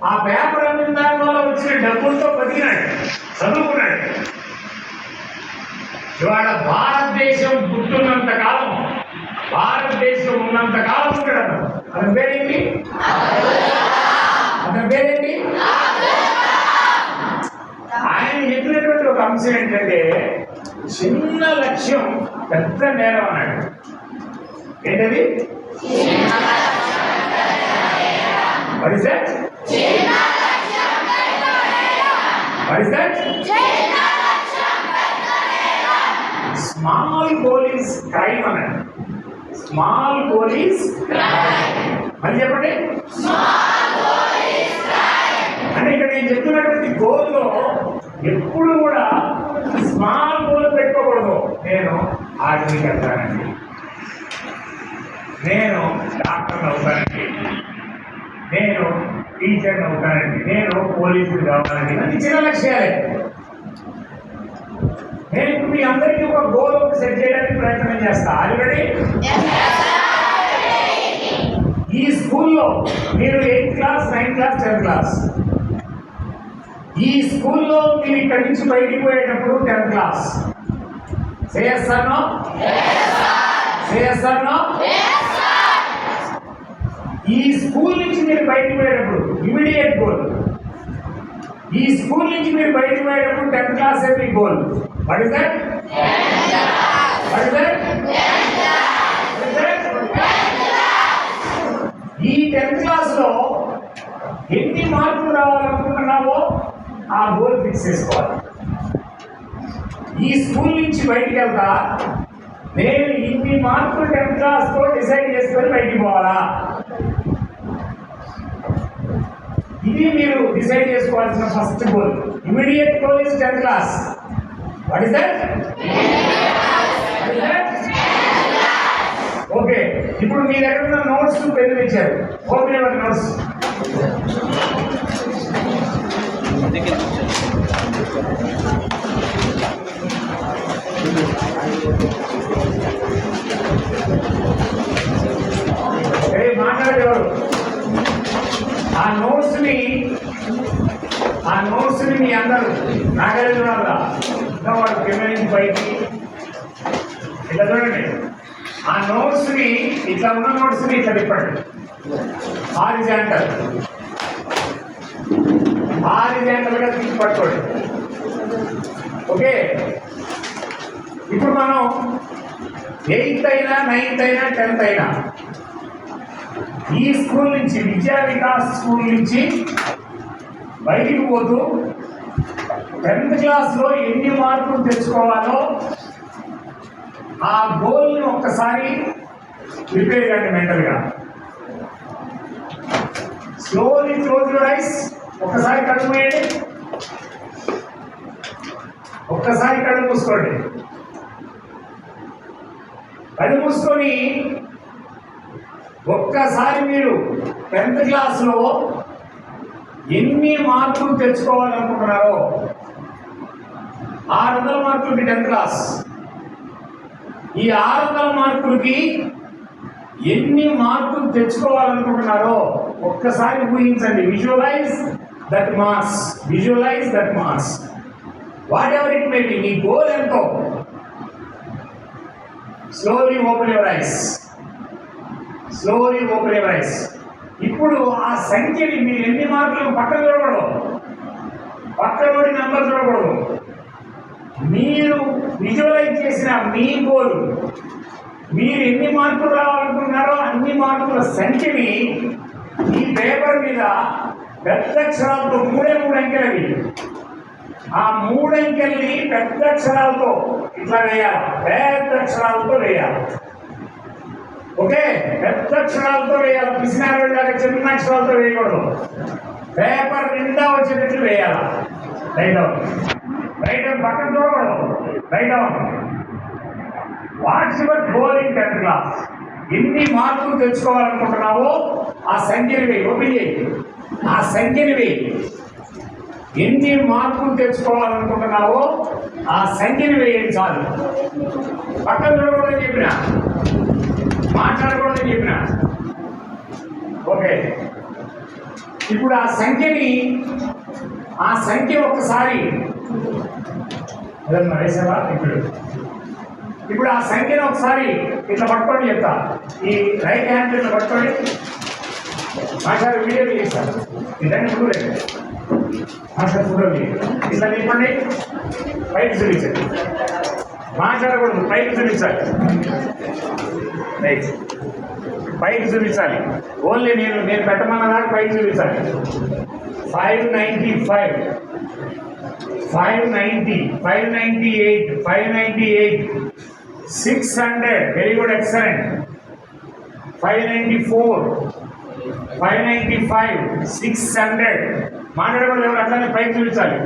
ఆ పేపర్ అమ్మిన దాని వల్ల వచ్చిన డబ్బులతో బతికినాడు, చదువుకున్నాడు. ఇవాళ భారతదేశం పుట్టున్నంత కాలం, భారతదేశం ఉన్నంత కాలం ఉంటాడు. అతని పేరేంటి? అతని పేరేంటి? ఆయన చెప్పినటువంటి ఒక అంశం ఏంటంటే చిన్న లక్ష్యం పెద్ద నేరం అన్నాడు. ఏంటది? What is that? What is that? Small goal is crime అన్నాడు. Small goal is crime. మళ్ళీ చెప్పండి. అంటే ఇక్కడ నేను చెప్తున్నటువంటి గోల్లో ఎప్పుడు కూడా స్మాల్ గోల్ పెట్టుకోకూడదు. నేను ఆర్మీకి వెళ్తానండి, నేను డాక్టర్ అవుతానండి, నేను టీచర్ అవుతానండి, నేను పోలీసులు కావాలండి, అన్ని చిన్న లక్ష్యాలే. నేను ఇప్పుడు మీ అందరికీ ఒక గోల్ ఒకటి సెట్ చేయడానికి ప్రయత్నం చేస్తా. ఆల్రెడీ ఈ స్కూల్లో మీరు 8th class, 9th class, 10th class, ఈ స్కూల్లో మీరు ఇక్కడి నుంచి బయటికి పోయేటప్పుడు 10th క్లాస్ చేస్తాను. ఈ స్కూల్ నుంచి మీరు బయటకు పోయేటప్పుడు ఇమీడియట్ గోల్, ఈ స్కూల్ నుంచి మీరు బయటకు పోయేటప్పుడు 10th class me goal. What is that? ఈ 10th క్లాస్ లో ఎన్ని మార్కులు రావాలనుకుంటున్నావో ఆ గోల్ ఫిక్స్ చేసుకోవాలి. ఈ స్కూల్ నుంచి బయటికి వెళ్తా, నేను ఇన్ని మార్కులు 10th క్లాస్ తో డిసైడ్ చేసుకొని బయటికి పోవాలా, ఇది మీరు డిసైడ్ చేసుకోవాల్సిన first goal. Immediate goal is 10th class. What is that? Okay, ఇప్పుడు మీ దగ్గర ఉన్న నోట్స్ పెన్నులు ఇచ్చారు. Open your notes. మాట్లాడేవారు ఆ నోట్స్ ని మీ అందరూ నాగరిక ఇంకా వాడు కింద నుంచి పైకి ఇట్లా చూడండి. ఆ నోట్స్ ని ఇట్లా ఉన్న నోట్స్ ని ఇట్లా తిప్పండి. హారిజాంటల్ గా తీసి పట్టుకోండి. ఓకే, ఇప్పుడు మనం 8th అయినా 9th అయినా 10th అయినా ఈ స్కూల్ నుంచి, విద్యా వికాస్ స్కూల్ నుంచి బయటికి పోతూ 10th క్లాస్లో ఎన్ని మార్కులు తెచ్చుకోవాలో ఆ గోల్ని ఒక్కసారి ప్రిపేర్ కండి మెంటల్గా. Slowly close your ice. ఒక్కసారి కళ్ళు మూయండి, ఒక్కసారి కళ్ళు మూసుకోండి. కళ్ళు మూసుకొని ఒక్కసారి మీరు 10th క్లాస్లో ఎన్ని మార్కులు తెచ్చుకోవాలనుకుంటున్నారో, 600 మార్కులకి 10th క్లాస్, ఈ 600 మార్కులకి ఎన్ని మార్కులు తెచ్చుకోవాలనుకుంటున్నారో ఒక్కసారి ఊహించండి. Visualize that marks, visualize that marks, whatever it may be. మీ గోల్ ఎంతో slowly open your eyes, slowly open your eyes. ఇప్పుడు ఆ సంఖ్యని మీరు ఎన్ని మార్కులు పక్కన చూడకూడదు, పక్కన నెంబర్ చూడకూడదు. మీరు విజువలైజ్ చేసిన మీ గోల్, మీరు ఎన్ని మార్కులు రావాలనుకుంటున్నారో అన్ని మార్కుల సంఖ్యని ఈ పేపర్ మీద పెద్ద అక్షరాలతో 3 అంకెలవి, ఆ 3 అంకెల్ని పెద్ద అక్షరాలతో ఇట్లా వేయాలి, పెద్ద అక్షరాలతో వేయాలి. ఓకే, పెద్ద అక్షరాలతో వేయాలి. పిసినారులాగా చిన్న అక్షరాలతో వేయకూడదు. పేపర్ నిండా వచ్చేటట్లు వేయాలి. రైట్ డౌన్, రైట్ డౌన్, పక్కన చూడకూడదు. Right down. Watts your goal in 10th class? ఎన్ని మార్కులు తెచ్చుకోవాలనుకుంటున్నావో ఆ సంఖ్యని వేయి. ఓపెన్ చేయి, ఆ సంఖ్యని వేయి. ఎన్ని మార్కులు తెచ్చుకోవాలనుకుంటున్నావో ఆ సంఖ్యని వేయండి చాలు. పక్కన చూడకూడదని చెప్పిన, మాట్లాడకూడదని చెప్పిన. ఓకే, ఇప్పుడు ఆ సంఖ్య ఒక్కసారి వేసావా ఇప్పుడు ఆ సంఖ్యను ఒకసారి ఇట్లా పట్టుకోండి చెప్తా. ఈ రైట్ హ్యాండ్ ఇట్లా పట్టుకోండి. మాస్టర్ వీడియో చేస్తారు ఇదండి చూడండి. మాస్టర్ చూడండి ఇట్లా నింపండి, పైకి చూపించండి. మాట్లాడకూడదు, పైకి చూపించాలి. రైట్, పైకి చూపించాలి. ఓన్లీ నేను పెట్టమన్న దాకా పైకి చూపించాలి. 595, 590, 598, 598, 600. Very good, excellent. 594, 595, 600. మాట్లాడకూడదు ఎవరు, అట్లానే పైకి చూపించాలి.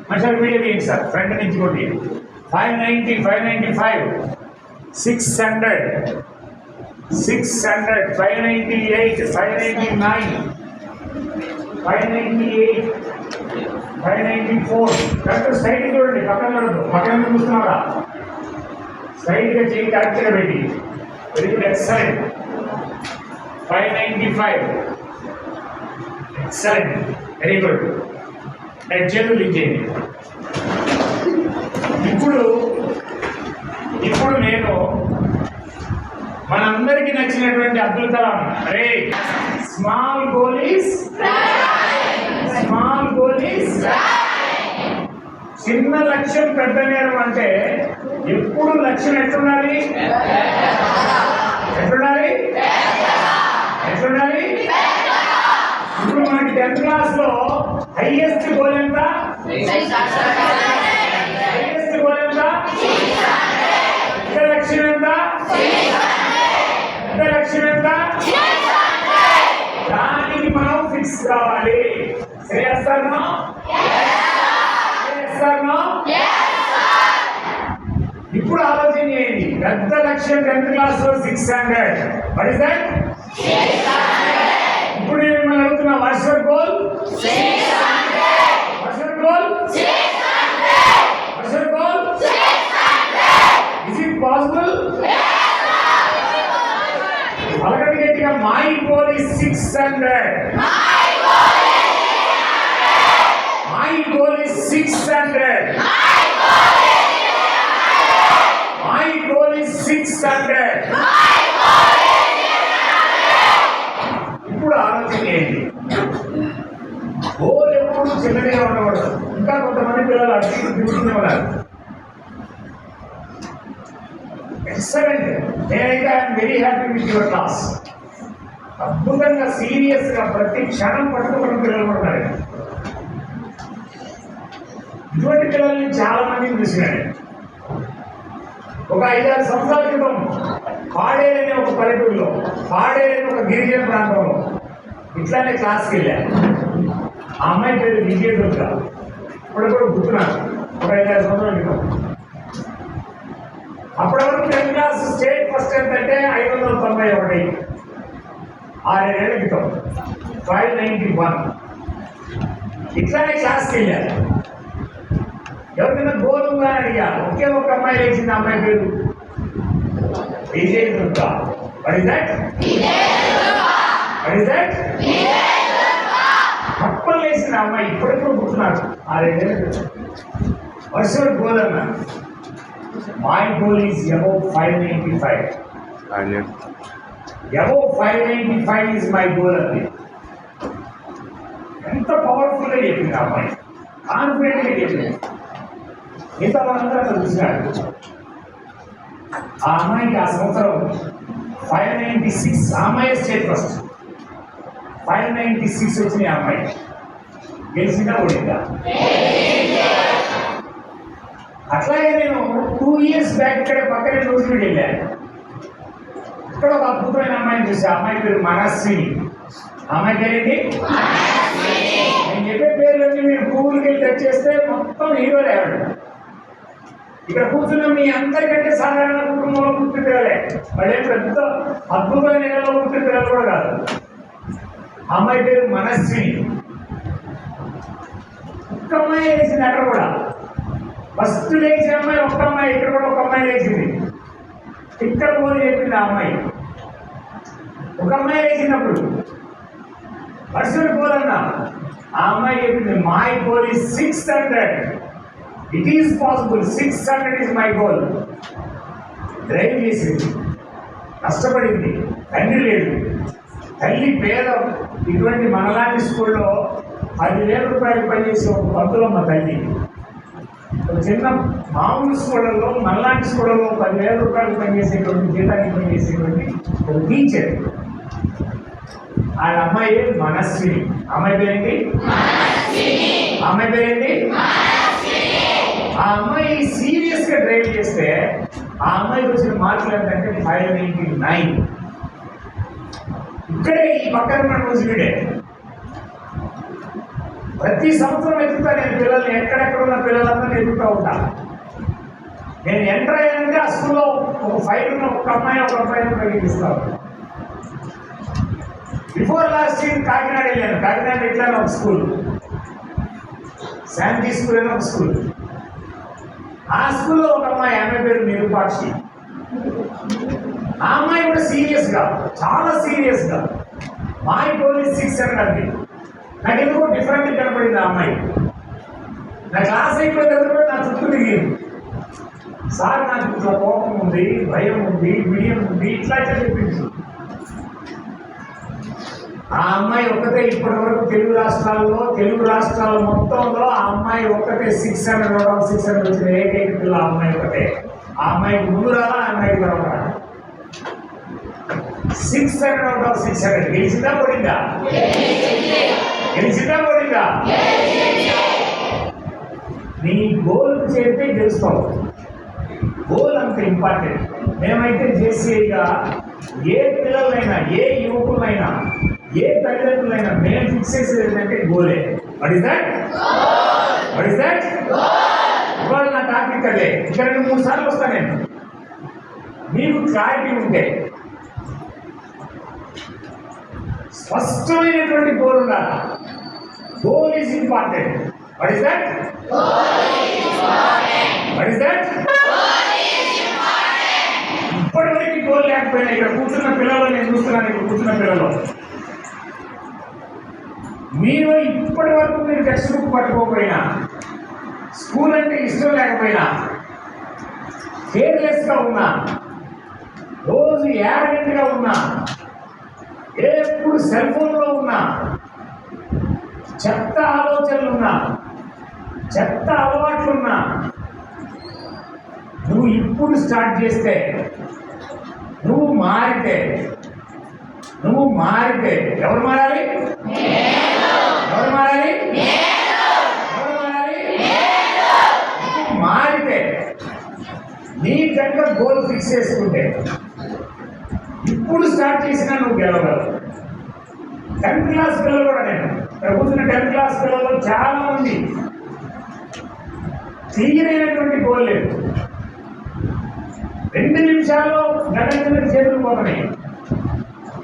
మంచిగా వీడియో తీయండి సార్, ఫ్రంట్ నుంచి కొట్టి. 590, 595, 600, 600, 598, 599, 598, 594. కరెక్ట్ సైడ్ చూడండి, పక్కన చూడదు. పక్కన చూస్తున్నారా? సైడ్గా చేయి కరెక్ట్గా పెట్టి. Very good, excellent. 595, excellent, very good. చేతులు ఇచ్చేయండి. ఇప్పుడు నేను మనందరికీ నచ్చినటువంటి అబ్దుల్ కలాం, అరే స్మాల్ గోల్ ఈజ్ చిన్న లక్ష్యం పెద్ద నేరం అంటే ఎప్పుడు లక్ష్యం ఎట్లుండాలి? ఇప్పుడు మనకి 10th క్లాస్ లో హైయెస్ట్ గోల్ ఎంత? లక్ష్యం ఎంత? దానికి మనం ఫిక్స్ కావాలి. చేస్తాను. ఇప్పుడు ఆలోచన చేయండి. పెద్ద లక్ష్యం 10th క్లాస్ లో 600. What is that? ఇప్పుడు నేను మిమ్మల్ని అడుగుతున్నా, watts your goal? Is it possible? అలాగే గట్టిగా, my goal is 600. My goal is 600. ఇప్పుడు ఆలోచన చేయండి. గోల్ ఎప్పుడు చిన్నగా ఉండకూడదు. ఇంకా కొంతమంది పిల్లలు అటు తిరుగుతూనే ఉన్నారు. ఎక్సలెంట్. నేనైతే I'm very happy with your class. అద్భుతంగా సీరియస్ గా ప్రతి క్షణం పట్టుకున్న పిల్లలు ఉన్నారు. ఇటువంటి పిల్లల్ని చాలా మందిని చూసినాడు. ఒక 5-6 సంవత్సరాల క్రితం పాడేరని ఒక పల్లెటూరులో, పాడేరని ఒక గిరిజన ప్రాంతంలో ఇట్లానే క్లాస్కి వెళ్ళాను. ఆ అమ్మాయి పేరు విజయదుర్గ. ఇప్పుడు కూడా గుర్తున్నాను. ఒక 5-6 సంవత్సరాల క్రితం. అప్పటి వరకు 10th క్లాస్ స్టేట్ ఫస్ట్ ఎంతంటే 591. 6 ఏళ్ల క్రితం 591. ఇట్లానే క్లాస్కి వెళ్ళాను. ఎవరికైనా గోల్ ఉందా అని అడిగా. ఒకే ఒక అమ్మాయి లేచింది. అమ్మాయి పేరు విజయదుర్గ. What is that? తప్పని లేచిన అమ్మాయి ఇప్పుడెప్పుడు గుర్తున్నారు. 6 ఏళ్ల క్రితం. వాట్స్ యువర్ గోల్ అన్నా? My goal is above 595. Above 595 is my goal. ఎంత పవర్ఫుల్గా చెప్పింది ఆ అమ్మాయి, కాన్ఫిడెంట్గా చెప్పింది. మిగతా వాళ్ళందరూ అక్కడ చూసినాడు. ఆ అమ్మాయికి ఆ సంవత్సరం 596. ఆ అమ్మాయి స్టేట్ ఫస్ట్. 596 వచ్చినాయి. ఆ అమ్మాయి గెలిచిందా ఓడిందా? అట్లాగే నేను 2 years బ్యాక్ ఇక్కడ పక్కనే నూజివీడు వెళ్ళాను. ఇక్కడ ఒక అద్భుతమైన అమ్మాయిని చూసి. ఆ అమ్మాయి పేరు మనస్విని. అమ్మాయి పేరేంటి? నేను చెప్పే పేర్లన్నీ మీరు గూగుల్కి వెళ్ళి టచ్ చేస్తే మొత్తం హీరోలే ఆవిడ. ఇక్కడ కూర్చున్న మీ అందరికంటే సాధారణ కుటుంబంలో పుట్టిన పిల్లలే. వాళ్ళేం పెద్ద అద్భుతమైన నెలలో పుట్టిన పిల్లలు కూడా కాదు. అమ్మాయి పేరు మనస్విని. ఒక్క అమ్మాయి వేసింది అక్కడ కూడా. ఫస్ట్ లేచిన అమ్మాయి ఒక్క అమ్మాయి. ఇక్కడ కూడా ఒక అమ్మాయి లేచింది. ఇక్కడ పోయి చెప్పింది ఆ అమ్మాయి. ఒక అమ్మాయి వేసినప్పుడు వాట్స్ యువర్ గోల్ అన్నా. ఆ అమ్మాయి చెప్పింది my goal is 600. It is possible. 600 is my goal. Drive చేసింది, కష్టపడింది, తండ్రి లేడు, తల్లి పేద. ఇటువంటి మనలాంటి స్కూల్లో 10,000 రూపాయలు పనిచేసే ఒక పంతులమ్మ తల్లి. చిన్న మామూలు స్కూళ్ళలో, మనలాంటి స్కూళ్ళలో 10,000 రూపాయలు పనిచేసేటువంటి, జీతానికి పనిచేసేటువంటి ఒక టీచర్. ఆ అమ్మాయి మనస్విని. అమ్మాయి పేరేంటి? అమ్మాయి పేరేంటి? ఆ అమ్మాయి సీరియస్ గా డ్రైవ్ చేస్తే ఆ అమ్మాయికి వచ్చిన మార్కులు ఏంటంటే 599. ఇక్కడే ఈ పక్కన రోజుడే ప్రతి సంవత్సరం ఎదుగుతా. నేను పిల్లల్ని ఎక్కడెక్కడ ఉన్న పిల్లలందరినీ ఎదుగుతూ ఉంటా. నేను ఎంటర్ అయ్యానంటే ఆ స్కూల్లో ఒక 5 ఉన్న ఒక అబ్బాయిని ప్రయోగిస్తాను. బిఫోర్ లాస్ట్ ఇయర్ కాకినాడ వెళ్ళాను. కాకినాడ ఎట్లా ఒక స్కూల్, శాంతి స్కూల్ అని ఒక స్కూల్. ఆ స్కూల్లో ఒక అమ్మాయి, ఆమె పేరు నిరుపాక్షి. ఆ అమ్మాయి కూడా సీరియస్ గా, చాలా సీరియస్ గా మై గోల్ ఈజ్ 600 అంది. నాకు ఎందుకో డిఫరెంట్ కనపడింది ఆ అమ్మాయి. నా క్లాస్ అయిపోయిన తర్వాత కూడా నా చుట్టూ తిరిగింది. సార్ నాకు ఇట్లా కోపం ఉంది, భయం ఉంది, బిడియం ఉంది, ఇట్లా చెప్పింది. ఆ అమ్మాయి ఒక్కతే ఇప్పటి వరకు తెలుగు రాష్ట్రాల మొత్తంలో ఆ అమ్మాయి ఒక్కతే 600 వచ్చిన ఏకైక పిల్ల ఆ అమ్మాయి ఒక్కతే. ఆ అమ్మాయికి ముందు రాలా, ఆ అమ్మాయికి తర్వాత 600 గెలిచిందా పడిందా? గెలిచిందా పడిందా? నీ గోల్ చేస్తే గెలుస్తావు. గోల్ అంత ఇంపార్టెంట్. మేమైతే జేసీఐగా ఏ పిల్లలైనా, ఏ యువకులైనా, ఏ తల్లిదండ్రులైనా మేము ఫిక్స్ చేసేది ఏంటంటే గోలే. What is that? ఇవాళ నా టాపిక్ అదే. ఇక్కడ 3 సార్లు వస్తాను నేను. మీకు క్లారిటీ ఉంటే, స్పష్టమైనటువంటి గోల్ ఉండాలి. Goal is important. What is that? ఇప్పటివరకు గోల్ లేకపోయినా ఇక్కడ కూర్చున్న పిల్లలు, నేను చూస్తున్నాను ఇక్కడ కూర్చున్న పిల్లలు, మీరు ఇప్పటి వరకు మీరు టెక్స్ట్ బుక్ పట్టుకోకపోయినా, స్కూల్ అంటే ఇష్టం లేకపోయినా, కేర్లెస్ గా ఉన్నా, రోజు యారెంట్ గా ఉన్నా, ఎప్పుడు సెల్ ఫోన్ లో ఉన్నా, చెత్త ఆలోచనలున్నా, చెత్త అలవాట్లున్నా, నువ్వు ఇప్పుడు స్టార్ట్ చేస్తే, నువ్వు మారితే ఎవరు మారాలి? ఎవరు మారాలి? నువ్వు మారితే, నీ కనుక గోల్ ఫిక్స్ చేసుకుంటే, ఇప్పుడు స్టార్ట్ చేసినా నువ్వు గెలవగలవు. 10th క్లాస్ పిల్లలు కూడా, నేను కూర్చున్న 10th క్లాస్ పిల్లల్లో చాలా మంది క్లియరైనటువంటి గోల్ లేదు. 2 నిమిషాల్లో గణన చేతులు పోతున్నాయి.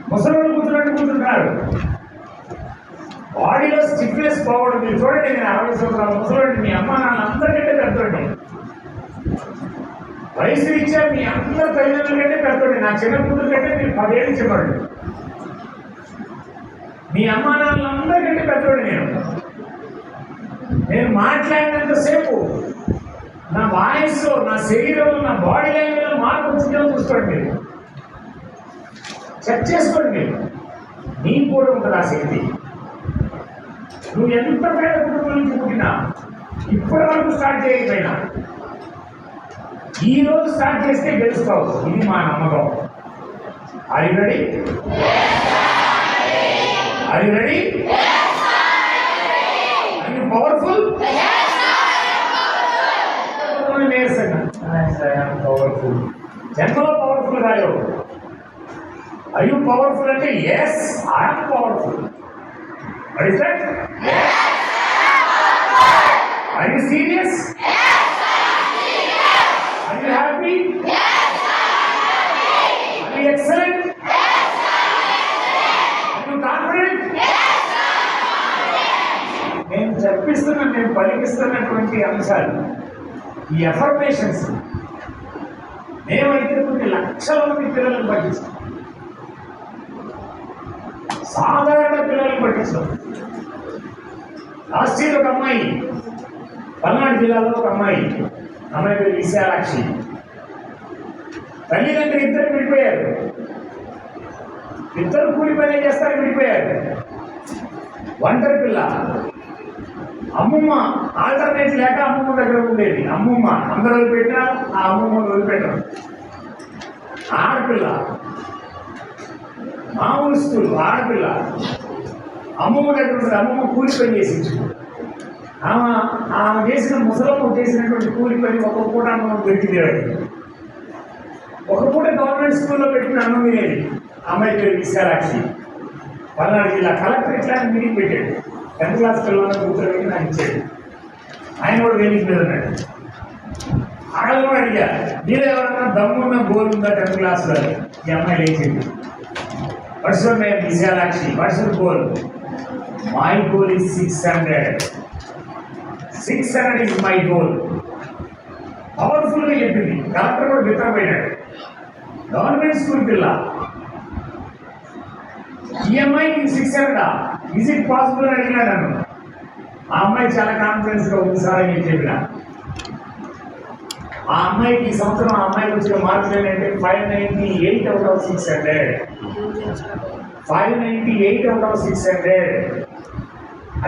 ముసలోళ్ళు కూర్చుంటున్నారు. బాడీలో స్టిఫ్నెస్ పోవడం. మీరు చూడండి, నేను 60 సంవత్సరాల ముసలోడి, మీ అమ్మ నాన్న అందరికంటే పెద్దోండి. వయసు రీత్యా మీ అందరి తల్లిదండ్రుల కంటే పెద్దోండి. నా చిన్న కూతురు కంటే మీరు 10 ఏళ్ళు చెప్పండి. మీ అమ్మ నాన్నలందరికంటే పెద్దోండి. నేను మాట్లాడినంతసేపు నా వాయిస్, నా శరీరంలో, నా బాడీ లాంగ్వేజ్లో మార్పు వచ్చిందో చూసుకోండి. మీరు చెక్ చేసుకోండి. మీరు నీకు కూడా ఉంటుంది ఆ శక్తి. నువ్వు ఎంత పేద కుటుంబం నుంచి పుట్టినా, ఇప్పటి వరకు స్టార్ట్ చేయకపోయినా, ఈ రోజు స్టార్ట్ చేస్తే గెలుస్తావు. ఇది మా నమ్మకం. Are you ready? Are you ready? Are you powerful? నీరసంగా పవర్ఫుల్. జన్మలో పవర్ఫుల్ కాదు. Are you powerful? అంటే yes, I am powerful. What is that? Yes, I am powerful. Are you serious? Yes, I am serious. Are you happy? Yes, I am happy. Are you excellent? Yes, I am excellent. Are you confident? Yes, I am confident. నేను చెప్పిస్తున్న, నేను పలికిస్తున్నటువంటి అంశాలు, ఈ affirmations మేమైతే కొన్ని లక్షల మంది పిల్లలకు పట్టిస్తాం. సాధారణ పిల్లల్ని పట్టించడం. లాస్ట్ ఇయర్ ఒక అమ్మాయి, పల్నాడు జిల్లాలో ఒక అమ్మాయి పేరు విశాలాక్షి. తల్లిదండ్రులు ఇద్దరు విడిపోయారు, ఇద్దరు కూలి పని చేస్తారు, విడిపోయారు. ఒంటరి పిల్ల. అమ్మమ్మ ఆల్టర్నేట్ లేక అమ్మమ్మ దగ్గర ఉండేది. అమ్మమ్మ అందరూ వదిలిపెట్టినా ఆ అమ్మమ్మ వదిలిపెట్టరు. ఆడపిల్ల, మామూలు స్కూల్, ఆడపిల్ల అమ్మమ్మ దగ్గర ఉంటుంది. అమ్మమ్మ కూలి పని చేసింది. ఆమె చేసిన ముసలమ్మ చేసినటువంటి కూలి పని ఒక పూట అన్నం దొరికింది. ఒక పూట గవర్నమెంట్ స్కూల్లో పెట్టిన అన్నం తినేది. అమ్మాయి పేరు విశాలాక్షి. పల్నాడు జిల్లా కలెక్టర్ ఇట్లా మీటింగ్ పెట్టాడు. 10th క్లాస్ పిల్లలను కూర్చోబెట్టి నాకు ఇచ్చాడు. ఆయన కూడా వేదిక మీద ఉన్నాడు. ఆయన కూడా అడిగా, మీరు ఎవరన్నా దమ్మున్న గోల్ ఉందా 10th క్లాస్లో? ఈ అమ్మాయి లేచింది. What's your name? Vishalakshi. What's your goal? My goal is 600. 600 is my goal. పవర్ఫుల్గా చెప్పింది. కలెక్టర్ కూడా బిత్తరపోయినాడు. గవర్నమెంట్ స్కూల్ పిల్ల. ఈఎంఐకి 600. ఈజ్ ఇట్ పాసిబుల్ అని అడిగినాడు నన్ను. ఆ అమ్మాయి చాలా కాన్ఫిడెన్స్గా ఉంది సార్ అని చెప్పిన. ఆ అమ్మాయికి ఈ సంవత్సరం ఆ అమ్మాయికి వచ్చిన మార్కులు ఏంటంటే 598 out of 600. 598 out of 600.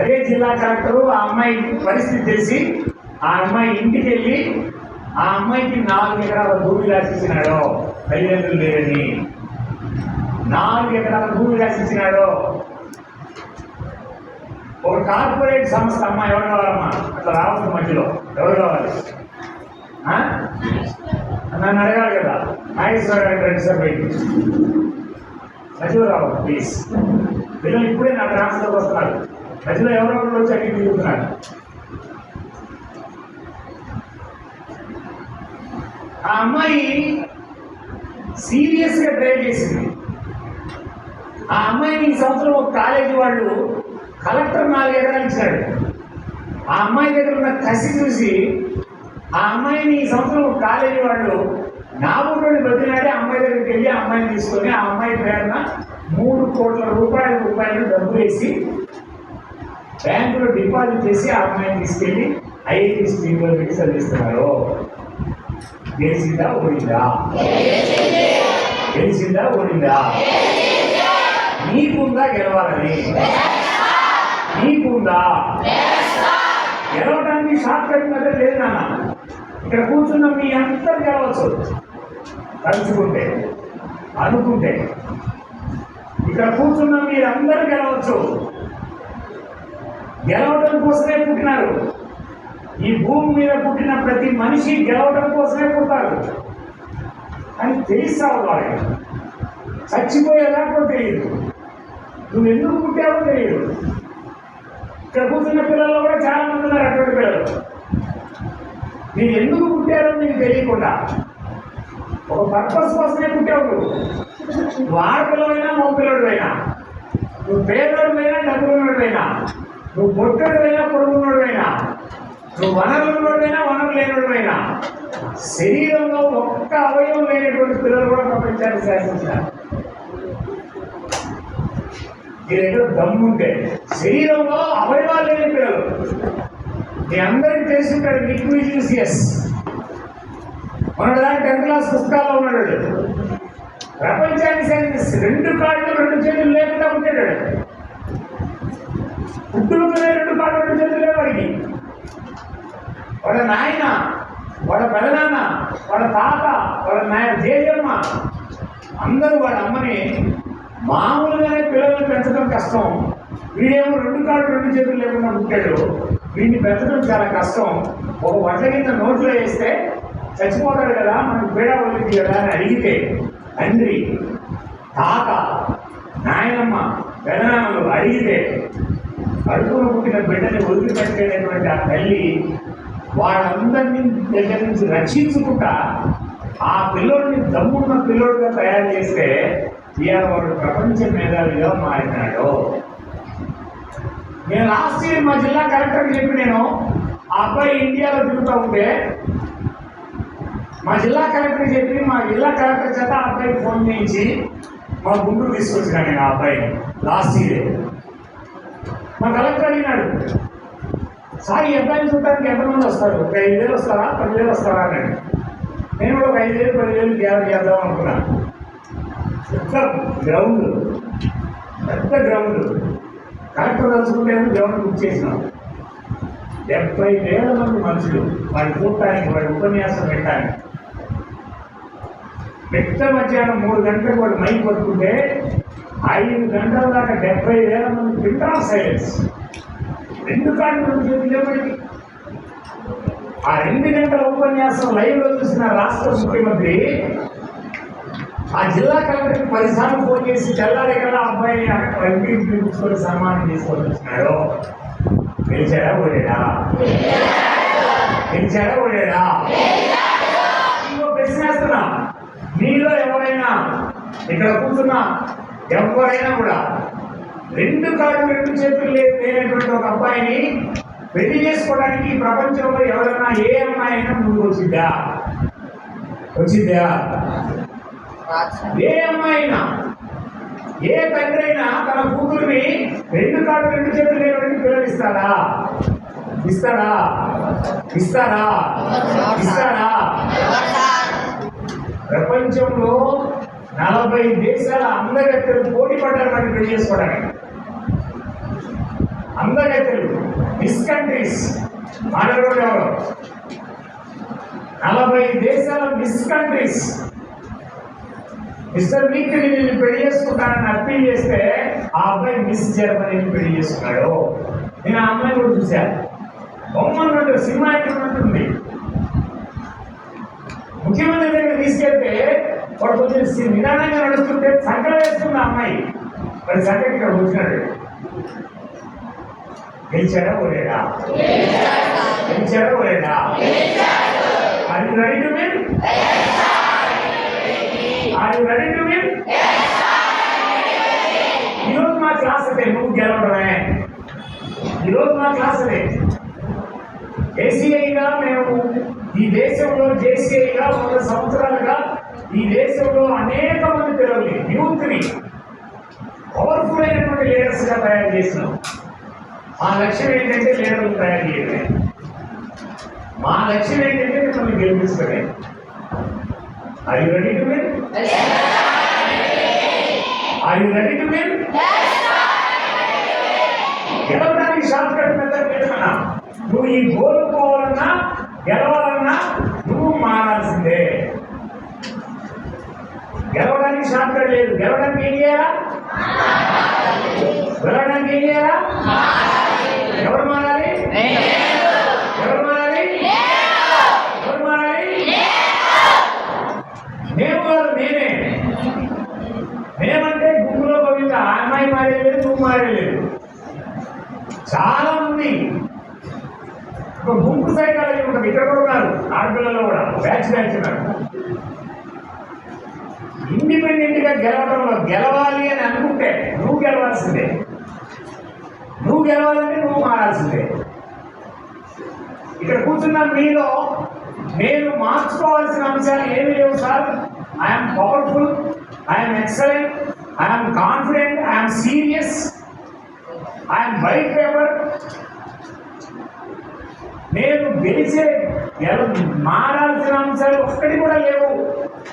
అదే జిల్లా కలెక్టరు ఆ అమ్మాయి పరిస్థితి తెలిసి ఆ అమ్మాయి ఇంటికి వెళ్ళి ఆ అమ్మాయికి 4 ఎకరాల భూమి రాసిచ్చినాడు. తల్లిదండ్రులు లేదని 4 ఎకరాల భూమి రాసిచ్చినాడు. ఒక కార్పొరేట్ సంస్థ. అమ్మ ఎవరు కావాలమ్మా? అట్లా రావచ్చు మధ్యలో. ఎవరు కావాలి? నన్ను అడగాలి కదా. నాగేశ్వరరావు రెడ్డి సార్ బయట మధ్యలో రావాలి ప్లీజ్. పిల్లలు ఇప్పుడే నా ట్రాన్స్ఫర్కి వస్తున్నారు. మధ్యలో ఎవరో ఒకరు వచ్చి అడిగి తిరుగుతున్నారు. ఆ అమ్మాయి సీరియస్గా ట్రై చేసింది. ఆ అమ్మాయిని ఈ సంవత్సరం ఒక కాలేజీ వాళ్ళు కలెక్టర్ 4 ఎకరాలు ఇచ్చాడు. ఆ అమ్మాయి దగ్గర ఉన్న కసి చూసి ఆ అమ్మాయిని ఈ సంవత్సరం ఒక కాలేజీ వాళ్ళు నాబోటోని బతినాడే అమ్మాయి దగ్గరికి వెళ్ళి ఆ అమ్మాయిని తీసుకొని ఆ అమ్మాయి పేరున 3 కోట్ల రూపాయలు డబ్బు వేసి బ్యాంకులో డిపాజిట్ చేసి ఆ అమ్మాయిని తీసుకెళ్ళి ఐఐటి స్కీమ్లో పెట్టి చదివిస్తున్నారు. గెలిచిందా ఓడిందా? గెలిచిందా ఓడిందా? నీకుందా గెలవాలని? నీకుందా? గెలవడానికి షార్ట్ కట్ మెథడ్ లేదు నాన్న. ఇక్కడ కూర్చున్న మీ అందరు గెలవచ్చు తలుచుకుంటే, అనుకుంటే. ఇక్కడ కూర్చున్న మీరందరూ గెలవచ్చు. గెలవడం కోసమే పుట్టినారు. ఈ భూమి మీద పుట్టిన ప్రతి మనిషి గెలవడం కోసమే పుట్టారు అని తెలుస్తావు. వాళ్ళకి చచ్చిపోయేదాకా తెలియదు. నువ్వు ఎందుకు పుట్టావో తెలియదు. ఇక్కడ కూర్చున్న పిల్లల్లో కూడా చాలా మంది ఉన్నారు అటువంటి పిల్లలు. మీరు ఎందుకు పుట్టారో నీకు తెలియకుండా ఒక పర్పస్ కోసమే పుట్టావు. నువ్వు ఆడపిల్లవైనా మగ పిల్లడివైనా, నువ్వు పేదోడివైనా డబ్బులున్నోడివైనా, నువ్వు పొట్టుడివైనా పొడుగున్నోడివైనా, నువ్వు వనరులున్నోడివైనా వనరు లేనివాడివైనా, శరీరంలో ఒక్క అవయవం లేనటువంటి పిల్లలు కూడా ప్రపంచాన్ని శాసించారు. మీ దగ్గర దమ్ముంటే శరీరంలో అవయవాలు లేని పిల్లలు. మీ అందరికీ తెలిసి ఉంటాడు నిక్విజియస్. మొన్నటిదాకా 10th క్లాస్ పుస్తకాల్లో ఉన్నాడు. ప్రపంచాన్ని శాసించి 2 కాళ్ళు 2 చేతులు లేకుండా ఉంటాడు. పుట్టుకనే 2 కాళ్ళు 2 చేతులు లేవు వాడికి. వాళ్ళ నాయన, వాళ్ళ పెదనాన్న, వాళ్ళ తాత, వాళ్ళ జేజమ్మ అందరూ వాళ్ళ అమ్మని మామూలుగానే పిల్లల్ని పెంచడం కష్టం. వీడేమో 2 కాళ్ళు 2 చేతులు లేకుండా పుట్టాడు. వీడిని పెంచడం చాలా కష్టం. ఒక వంట కింద నోట్లో వేస్తే చచ్చిపోతాడు కదా, మనకు పీడా వదిలింది కదా అని అడిగితే తండ్రి, తాత, నాయనమ్మ, పెదనాన్నలు అడిగితే కడుపులో పుట్టిన బిడ్డని వదిలిపెట్టేటటువంటి ఆ తల్లి వాళ్ళందరినీ దగ్గర నుంచి రక్షించుకుంటా ఆ పిల్లోడిని దమ్మున్న పిల్లోడిగా తయారు చేస్తే ఇవాళ వాడు ప్రపంచ మేధావిగా మారినాడు. నేను లాస్ట్ ఇయర్ మా జిల్లా కలెక్టర్కి చెప్పి నేను ఆ అబ్బాయి ఇండియాలో తిరుగుతూ ఉంటే మా జిల్లా కలెక్టర్ చెప్పి మా జిల్లా కలెక్టర్ చేత ఆ అబ్బాయికి ఫోన్ చేయించి మా గుంటూరు తీసుకొచ్చినా నేను ఆ అబ్బాయిని లాస్ట్ ఇయర్. మా కలెక్టర్ అడిగినాడు, సార్ ఈ అబ్బాయిని చూడటానికి ఎంతమంది వస్తారు, ఒక 5,000 వస్తారా 10,000 వస్తారా అని. నేను కూడా ఒక 5,000 10,000 గ్యాదర్ చేద్దాం అనుకున్నాను. పెద్ద గ్రౌండ్ కలెక్టర్ తలుచుకుంటే గ్రౌండ్ బుక్ చేసినాం. 70,000 మంది మనుషులు వాడి కూడటానికి, వాడి ఉపన్యాసం పెట్టడానికి. పెద్ద మధ్యాహ్నం 3 గంటలకు వాడు మైక్ పట్టుకుంటే 5 గంటల దాకా 70,000 మంది పిల్లల సైలెన్స్. 2 కాళ్ళు చేతులకి ఆ 2 గంటల ఉపన్యాసం లైవ్ లో చూసిన రాష్ట్ర ముఖ్యమంత్రి ఆ జిల్లా కలెక్టర్కి 10 సార్లు ఫోన్ చేసి తెల్లారి కదా అబ్బాయిని ఎంపీ పిలుచుకొని సన్మానం తీసుకొని వచ్చినాడు. గెలిచాడా ఓడాడా? ఇంకో ప్రశ్న వేస్తున్నా, మీలో ఎవరైనా ఇక్కడ కూర్చున్నా ఎవరైనా కూడా 2 కాళ్ళు 2 చేతులు లేనటువంటి ఒక అబ్బాయిని పెళ్లి చేసుకోవడానికి ఈ ప్రపంచంలో ఎవరైనా ఏ అమ్మాయి అయినా ముందుకు వచ్చిందా? ఏ అమ్మాయి అయినా, ఏ తండ్రి అయినా తన కూతురిని 2 కాళ్ళు 2 చేతులు లేనటువంటి పిల్లలిస్తాడా? ప్రపంచంలో 40 దేశాల అందగత్తెలు పోటీ పడ్డారు మరి పెళ్లి చేసుకోవడానికి. అందగత్తెలు మిస్ కంట్రీస్ మాట్లాడేవాడు ఎవరు? 40 దేశాల మిస్ కంట్రీస్. మిస్టర్ వీక్ నేను పెళ్లి చేసుకుంటానని అప్పీల్ చేస్తే ఆ అబ్బాయి మిస్ జర్మనీని పెళ్లి చేసుకున్నాడు. నేను ఆ అమ్మాయిని కూడా చూశాను. బొమ్మన్నట్టు సినిమా ఉంటుంది. ముఖ్యమంత్రి దగ్గర తీసుకెళ్తే వాడు కొంచెం నిదానంగా నడుస్తుంటే సంకట వేస్తుంది ఆ అమ్మాయి. మరి సంకట ఇక్కడ వచ్చినాడు. గెలిచాడా ఓడాడా? Are you ready to win? ఈరోజు మా క్లాస్ అదే నువ్వు గెలవడమే. ఈరోజు మా క్లాస్ అదే. ఏసీఐగా మేము ఈ దేశంలో జేసీఐగా 100 సంవత్సరాలుగా ఈ దేశంలో అనేక మంది పిల్లల్ని, యూత్ని పవర్ఫుల్ అయినటువంటి లీడర్స్ గా తయారు చేసినాం. మా లక్ష్యం ఏంటంటే లీడర్లు తయారు చేయడమే. మా లక్ష్యం ఏంటంటే మిమ్మల్ని గెలిపించడమే. Are you ready to win? గెలవడానికి షార్ట్ కట్ మెథడ్ పెట్టుకున్నా. నువ్వు ఈ గోలు పోవాలన్నా గెలవాలన్నా నువ్వు మారాల్సిందే. గెలవడానికి షార్ట్ కట్ లేదు. గెలవడానికి ఏం చేయాలా? ఎవరు మారాలి? మేము కాదు, నేనే. మేమంటే గుంపులో పోయింది. ఆ అమ్మాయి మారేలేదు, నువ్వు మారేలేదు. చాలా మంది ఒక గుంపు సైకాలజీ ఉంటుంది. ఇక్కడ కూడా ఉన్నారు ఆడపిల్లల్లో కూడా బ్యాచ్ ఉన్నారు. ఇండిపెండెంట్ గా గెలవడంలో గెలవాలి అని అనుకుంటే నువ్వు గెలవాల్సిందే. నువ్వు గెలవాలంటే నువ్వు మారాల్సిందే. ఇక్కడ కూర్చున్న మీలో నేను మార్చుకోవాల్సిన అంశాలు ఏమి లేవు sir. I'm powerful, I'm excellent, I'm confident, I'm serious, I'm white paper. నేను మారాల్సిన అంశాలు ఒక్కటి కూడా లేవు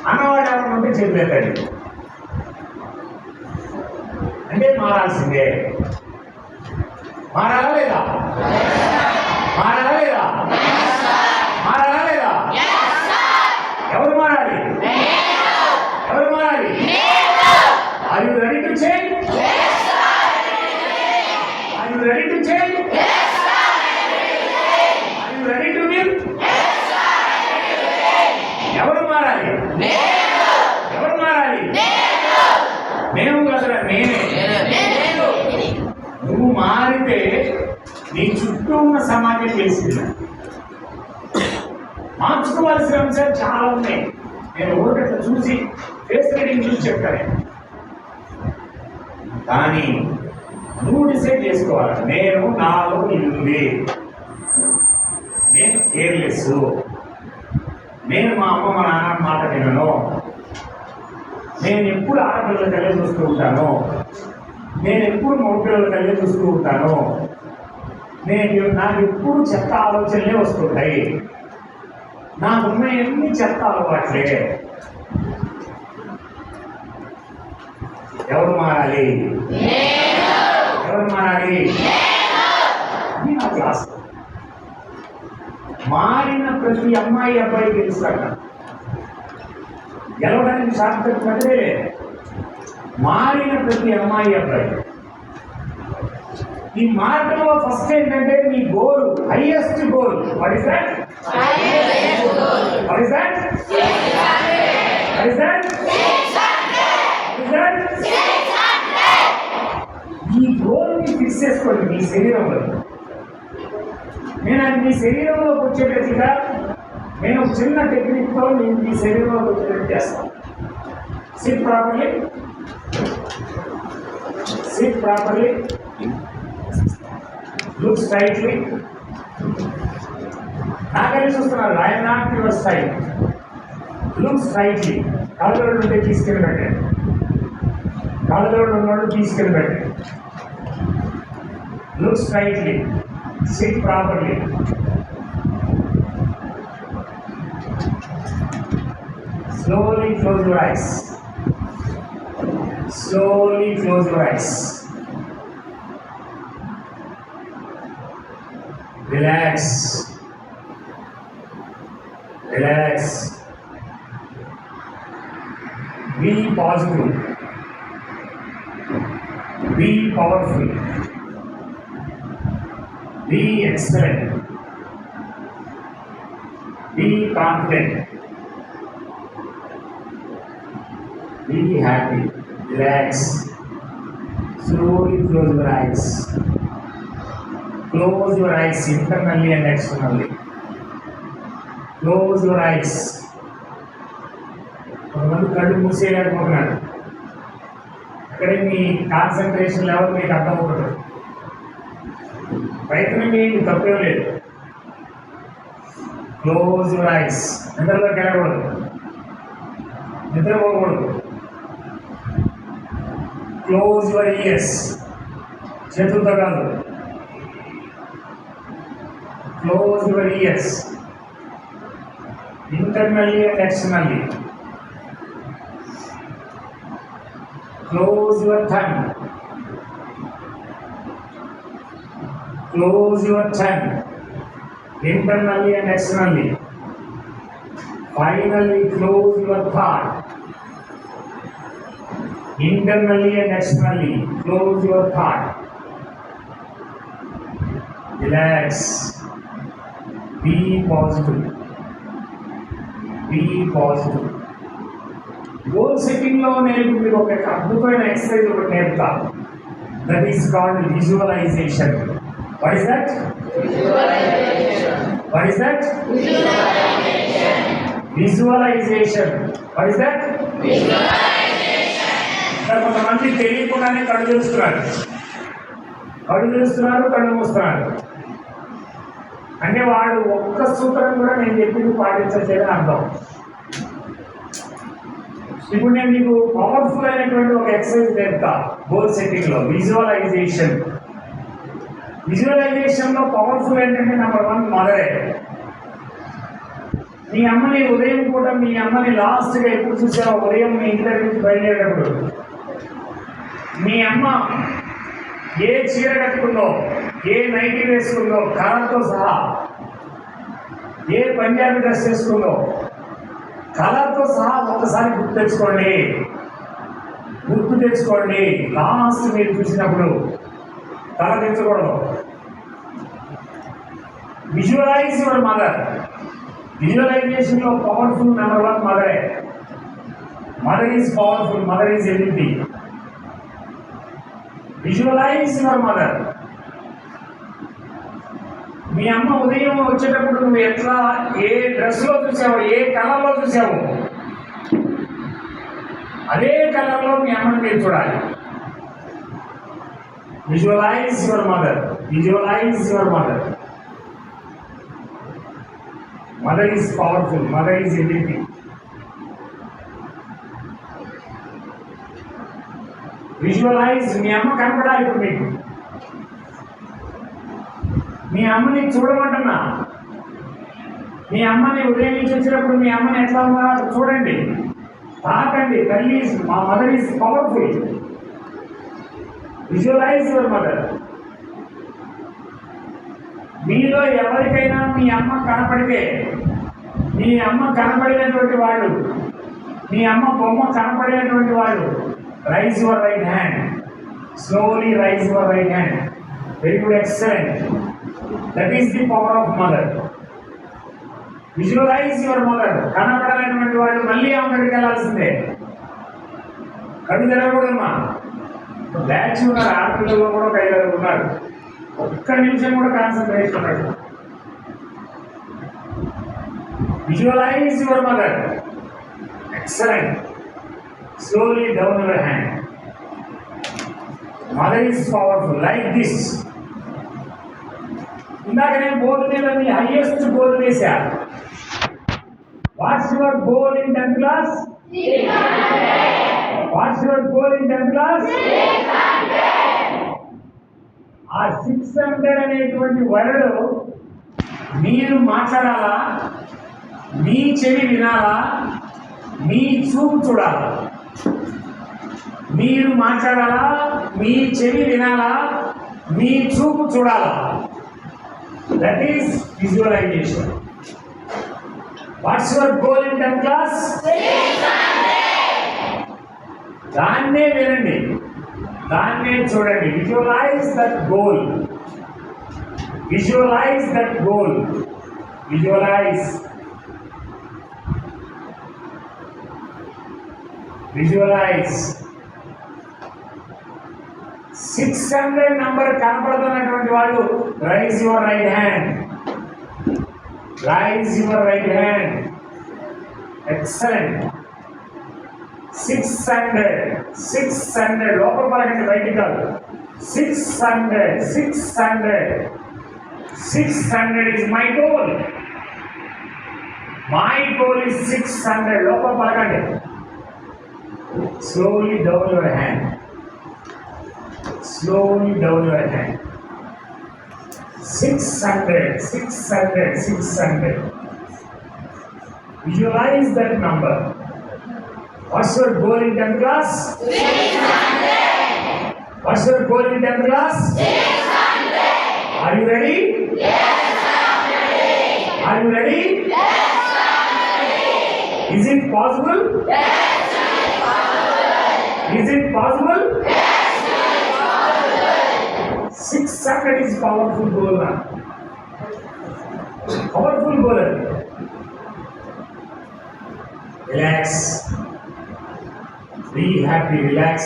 అన్నవాడు ఎవరు ఉంటే చెప్పలేదండి. అంటే మారాల్సిందే. మారాలా లేదా? ఎవరు మారాలి? Are you ready to change? Are you ready to change? Are you ready to win? ఎవరు మారాలి? మేము కదరా, నేనే. నువ్వు మారితే నీ చుట్టూ ఉన్న సమాజం తెలిసింది. మార్చుకోవాల్సిన అంశాలు చాలా ఉన్నాయి. నేను ఊరికట్లా చూసి ఫేస్ రీడింగ్ చూసి చెప్తాను. కానీ నువ్వు డిసైడ్ చేసుకోవాలి. నేను నాలో ఇది, నేను కేర్లెస్, నేను మా అమ్మ మా నాన్న మాట వినను, నేను ఎప్పుడు ఆడపిల్లల కళ్ళే చూస్తూ ఉంటాను, నేను ఎప్పుడు మగపిల్లల కళ్ళే చూస్తూ ఉంటాను, నాకు ఎప్పుడు చెత్త ఆలోచనలే వస్తుంటాయి, నాకున్న ఎన్ని చెత్త అలవాట్లే. ఎవరు మారాలి? ఎవరు మారాలి? నా క్లాస్ మారిన ప్రతి అమ్మాయి అబ్బాయి తెలుస్తాడు. గెలవడానికి షార్ట్కట్ పదే మారిన ప్రతి అమ్మాయి అబ్బాయి. ఈ మార్గంలో ఫస్ట్ ఏంటంటే మీ goal, highest goal. What is that? What is that? What is that? ఈ గోల్ని ఫిక్స్ చేసుకోండి మీ శరీరంలో. నేను అది మీ శరీరంలోకి వచ్చేటట్టుగా నేను చిన్న టెక్నిక్తో నేను మీ శరీరంలోకి వచ్చేటట్టు చేస్తాను. Sit properly, sit properly, look straightly. నాకని చూస్తున్నారు, I'm not your style. Look straightly. కాళ్ళలో ఉంటే తీసుకెళ్ళి పెట్టండి, కాళ్ళలో ఉన్నవాళ్ళు తీసుకెళ్ళి పెట్టండి. Look straightly, sit properly. Slowly close your eyes. Slowly close your eyes. Relax. Relax. Be positive. Be powerful. Be excellent. Be confident. Be happy. Relax. Slowly close your eyes. Close your eyes internally and externally. Close your eyes. కొంతమంది కళ్ళు మూసేయలేకపోతున్నారు. అక్కడే మీ concentration level మీకు అర్థమవుతుంది. ప్రయత్నం చేయండి, తప్పేం లేదు. Close your eyes. నిద్రలోకి వెళ్ళకూడదు, నిద్రపోకూడదు. Close your ears. చేతులతో కాదు, close your ears internally and externally. Close your tongue. Close your tongue internally and externally. Finally, close your thought internally and externally. Close your thought. Relax. Be positive. Be positive. Goal setting లో నేను మీకు ఒక అద్భుతమైన exercise ఒకటి నేర్పుతాను. That is called visualization. What is that? Visualization. What is that? Visualization. Visualization. What is that? Visualization. కొంతమంది తెలియకుండానే కళ్ళు తెలుస్తున్నారు, కళ్ళు మూస్తున్నారు. అంటే వాడు ఒక్క సూత్రం కూడా నేను చెప్పింది పాటించట్లేదని అర్థం. ఇప్పుడు నేను మీకు పవర్ఫుల్ అయినటువంటి ఒక ఎక్సర్సైజ్ నేర్పుతా గోల్ సెట్టింగ్ లో. విజువలైజేషన్. విజువలైజేషన్లో పవర్ఫుల్ ఏంటంటే నెంబర్ 1 మదరే. మీ అమ్మని ఉదయం పూట మీ అమ్మని లాస్ట్గా ఎప్పుడు చూసారో, ఉదయం మీ ఇంటి దగ్గర నుంచి బయలుదేరేటప్పుడు మీ అమ్మ ఏ చీర కట్టుకుందో, ఏ నైటీ వేసుకుందో, కలర్తో సహా ఏ పంజాబీ డ్రెస్ వేసుకుందో కలర్తో సహా ఒకసారి గుర్తు తెచ్చుకోండి. లాస్ట్ మీరు చూసినప్పుడు తల తెచ్చకూడదు. Visualize your mother. విజువలైజేషన్ లో పవర్ఫుల్ నెంబర్ 1 మదరే. Mother is powerful, mother is everything. Visualize your mother. మీ అమ్మ ఉదయం వచ్చేటప్పుడు నువ్వు ఎట్లా ఏ డ్రెస్లో చూసావు, ఏ కలర్లో చూసావు, అదే కలర్లో మీ అమ్మని మీరు చూడాలి. Visualize your mother. Visualize your mother. Mother is powerful, mother is everything. Visualize. మీ అమ్మ కనపడాలి ఇప్పుడు మీకు. మీ అమ్మని చూడమంటున్నా. మీ అమ్మని ఉదయం నుంచి వచ్చినప్పుడు మీ అమ్మని ఎట్లా ఉన్నారో చూడండి, తాకండి. తల్లి, మా mother is powerful. Visualize your mother. మీలో ఎవరికైనా మీ అమ్మ కనపడితే, మీ అమ్మ కనపడినటువంటి వాళ్ళు, మీ అమ్మ బొమ్మ కనపడినటువంటి వాళ్ళు, raise your right hand. Slowly raise your right hand. Very good, excellent. That is the power of mother. Visualize your mother. కనపడలేనటువంటి వాళ్ళు మళ్ళీ ఆమె దగ్గరికి వెళ్ళాల్సిందే. కళ్ళు తెరవకూడదమ్మా. బ్యాచ్ ఉన్నారు, ఆడపిల్లల్లో కూడా ఒక 5 ఉన్నారు. ఒక్క నిమిషం కూడా కాన్సన్ట్రేషన్ ఉన్నాడు. Visualize your mother. Excellent. Slowly down your hand. Mother is powerful. Like this. ఇందాక నేను బోర్డు మీద మీ హైయెస్ట్ గోల్ వేసా. What's your goal in 10th class? What's your goal in 10th class? ఆ 600 అనేటువంటి వర్డ్ మీరు మాట్లాడాలా, మీ చెవి వినాలా, మీ చూపు చూడాలా? మీరు మాట్లాడాలా, మీ చెవి వినాలా, మీ చూపు చూడాలా? That is visualization. What's your goal in 10th class? దాన్నే వినండి, దాన్నే చూడండి. Visualize that goal. Visualize that goal. Visualize. Visualize. 600 number కనపడుతున్నటువంటి వాళ్ళు raise your right hand. Raise your right hand. Excellent. 600 లోపల పలకండి, బయటికి కాదు. 600 is my goal. My goal is 600. లోపల పలకండి. Slowly down your hand. Slowly down your hand. 600. Visualize that number. What's your goal in 10th class? 600. What's your goal in 10th class? 600. Are you ready? Yes, I'm ready. Are you ready? Yes, I'm ready. Is it possible? Yes, it's possible. Is it possible? Yes, it's possible. 600 is powerful goal now. Powerful goal. Relax. Be happy, relax.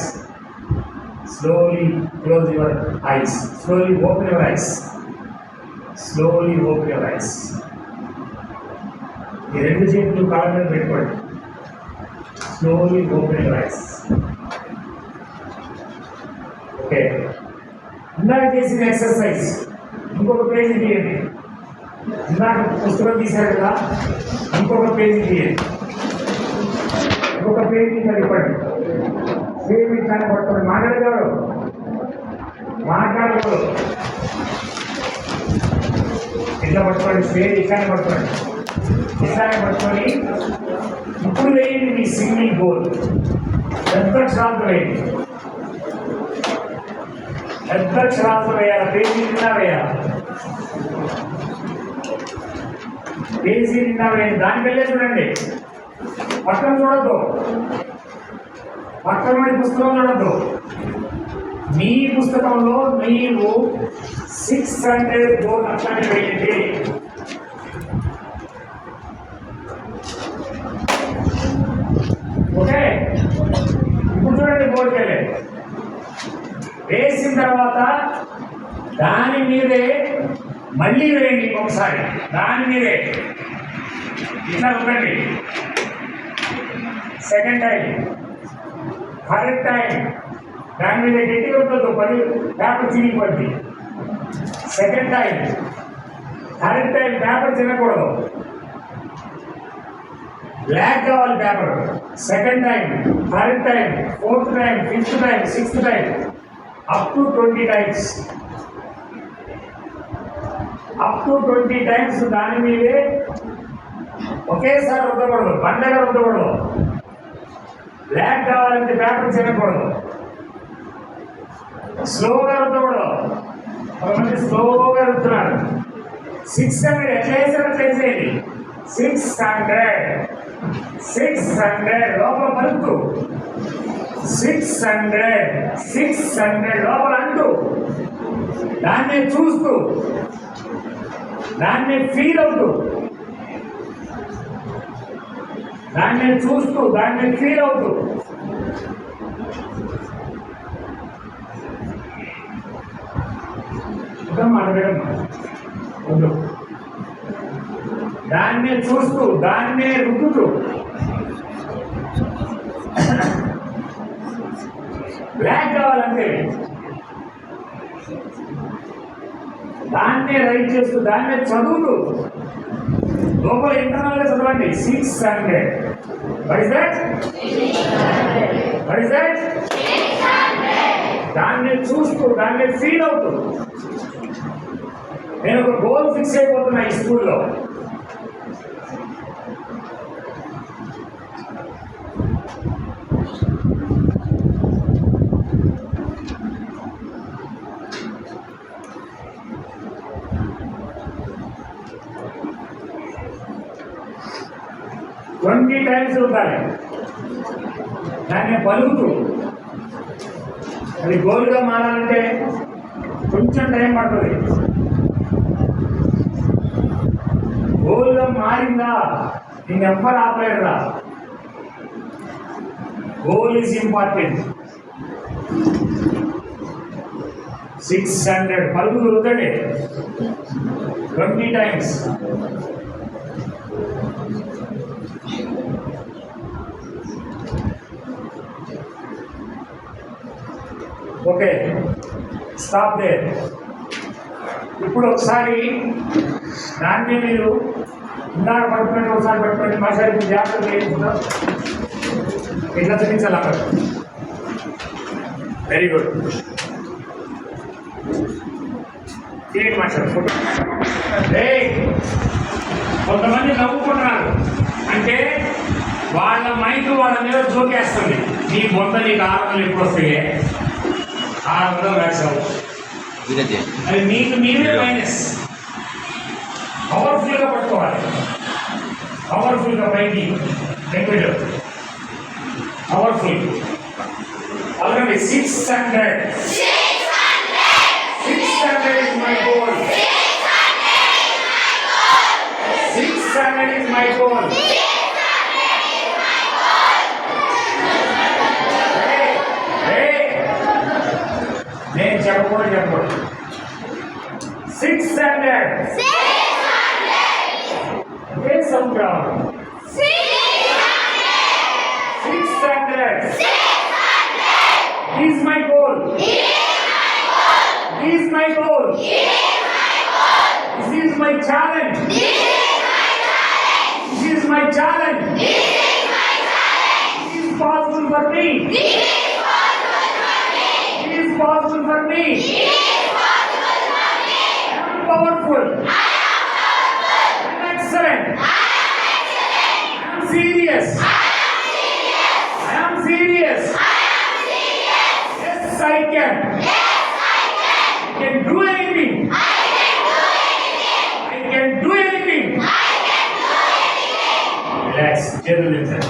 Slowly close your eyes. Slowly open your eyes. Slowly open your eyes. ఈ 2 చేతులు కాళ్ళ మీద పెట్టుకోండి. Slowly open your eyes. Okay, ఇందాక చేసిన exercise ఇంకొక page తీయండి. ఇందాక పుస్తకం తీశారు కదా, ఇంకొక పేజీ తీయండి. ఇంకొక పేజీ సరిపడండి. సేమ్ ఇట్లానే పట్టుకోండి. మాట్లాడకూడదు. ఇట్లా పట్టుకోండి. సేమ్ ఇట్లానే పట్టుకోండి. ఇట్లానే పట్టుకొని ఇప్పుడు వేయండి మీ సింగిల్ గోల్. పెద్ద క్షరాలతో వేయండి. పెద్ద క్షరాలతో వేయాలి. పేజీ నిండా వేయాలి. పేజీ నిండా వేయండి. దానికి వెళ్ళే చూడండి. పక్కన చూడద్దు. పక్కన పుస్తకం చూడద్దు. మీ పుస్తకంలో మీరు 600 గోల్ అట్లానే వేయండి. ఓకే, ఇప్పుడు చూడండి. బోర్డుకి వెళ్ళి వేసిన తర్వాత దాని మీదే మళ్ళీ వేయండి. ఒకసారి దాని మీదే ఇట్లా ఉండండి. సెకండ్ టైం, థర్డ్ టైం దాని మీద గట్టిగా ఉండదు. 10 పేపర్ చిరిగిపోద్ది. Second time, third time paper తినకూడదు. బ్లాక్ కావాలి paper. Second time, third time, fourth time, fifth time, sixth time, up to 20 times. Up to 20 times దాని మీదే ఒకేసారి రుద్దకూడదు, పండగ రుద్దకూడదు. బ్లాక్ కావాలంటే పేపర్ తినకూడదు, స్లోగా రుద్దకూడదు. కొంతమంది స్లోగా రుద్దుతున్నారు. 600 ఎట్లా వేసారో తెలిసేది. 600 లోపల పలుకుతూ 600 లోపల అంటూ దాన్ని చూస్తూ దాన్ని ఫీల్ అవుతూ దాన్ని చూస్తూ దాన్ని ఫీల్ అవుతూ వద్దు, దాన్నే చూస్తూ దాన్నే రుద్దుతూ బ్లాక్ కావాలంటే దాన్నే రైట్ చేస్తూ దాన్నే చదువుతూ లోపల ఇంటర్నల్ గా చదవండి. 600. What is that? దాన్ని చూస్తూ దాన్ని ఫీల్ అవుతూ నేను ఒక గోల్ ఫిక్స్ అయిపోతున్నా ఈ స్కూల్లో. ట్వంటీ టైమ్స్ ఉండాలి దాన్ని పలుకుతూ. అది గోల్గా మారాలంటే కొంచెం టైం పడుతుంది. గోల్గా మారిందా ఇంకెవ్వరు ఆపలేరురా. Goal is important. 600 పలుకుతూ రుద్దండి 20 టైమ్స్. Okay, stop they. ఇప్పుడు ఒకసారి దాన్ని మీరు ఇందాక పడుతున్నట్టు ఒకసారి పెట్టుకోండి. మాసారి జాగ్రత్త చేయించుకుంటాం. ఇట్లా చూపించాలి అక్కడ. Very good. తీయండి మాస్టర్ ఫోటో. కొంతమంది నవ్వుకుంటున్నారు అంటే వాళ్ళ మైండ్ వాళ్ళ మీద జోకేస్తుంది. నీ బొంద నీకు 600 ఎప్పుడు వస్తాయి, 600 వేసావు, అది మీకు మీరే మైనస్. పవర్ఫుల్గా పట్టుకోవాలి, పవర్ఫుల్గా పైకి రెగ్యులర్ పవర్ఫుల్. అలాగే 600 is my goal. 600 is my goal. నేను చెప్పకూడదు 600 ఏ సౌండ్ రావాలి. 600 is my goal. Is my goal. This is my challenge. This is my challenge. This is possible for me. It is possible for me. I am powerful. I am excellent. I am serious. I am serious. Yes, I can. I can do anything. I can do anything. Relax. Gentle.